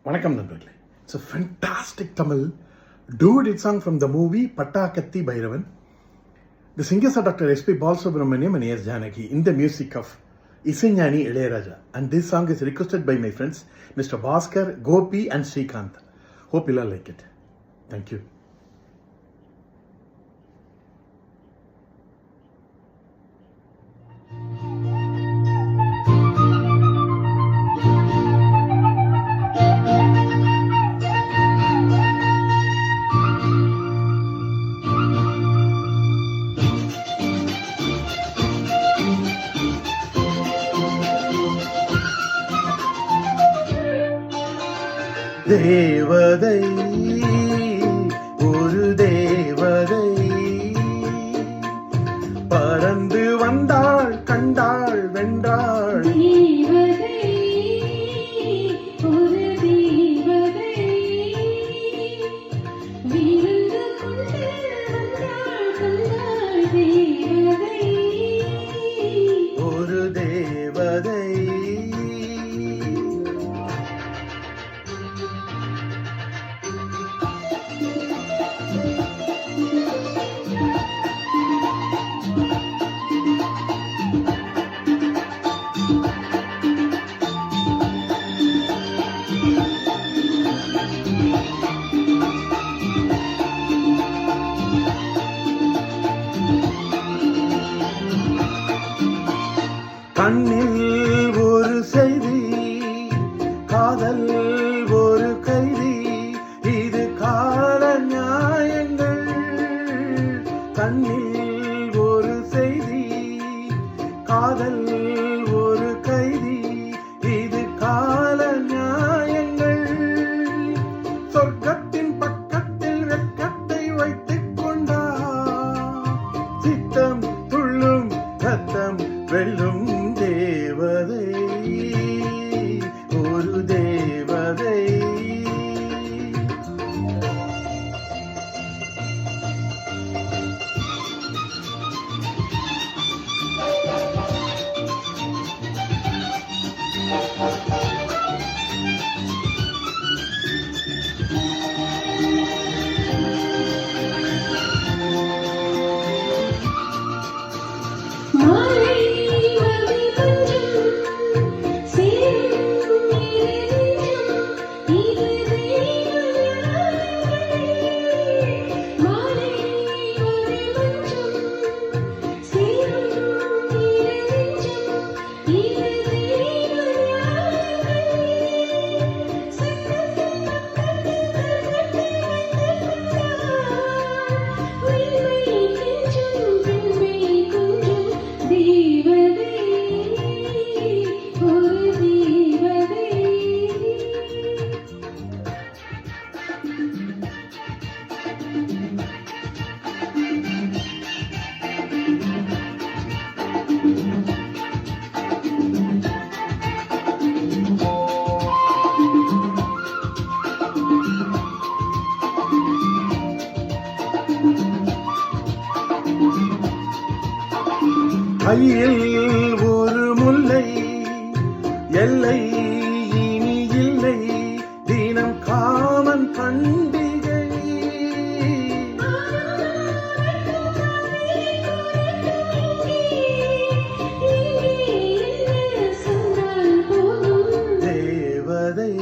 வணக்கம் நண்பர்களே. It's a fantastic Tamil duet song from the movie Pattakatti Bhairavan. The singers are Dr. S.P. Balasubramaniam and A.S. Janaki in the music of Isaignani Ilayaraja. And this song is requested by my friends Mr. Bhaskar, Gopi and Srikanth. Hope you'll all like it. Thank you. தேவதை ஒரு தேவதை பறந்து வந்தாள், கண்டாள், வென்றாள். தேவதை ஒரு தேவதை விருந்து கொண்டு வந்தாள், கண்டாள். தேவதை ஒரு தேவதை கண்ணில் ஒரு செய்தி, காதல் ஒரு கைதி, இது கால நியாயங்கள். கண்ணில் ஒரு செய்தி, காதல் ஒரு கைதி, இது கால நியாயங்கள். சொர்க்கத்தின் பக்கத்தில் வெட்கத்தை வைத்துக் கொண்டார், சித்தம் துள்ளும், ரத்தம் வெல்லும். தேவதை ஒரு தேவதை கையில் ஒரு முல்லை, எல்லை இனி இல்லை, தினம் காமன் பண்டிகை. தேவதை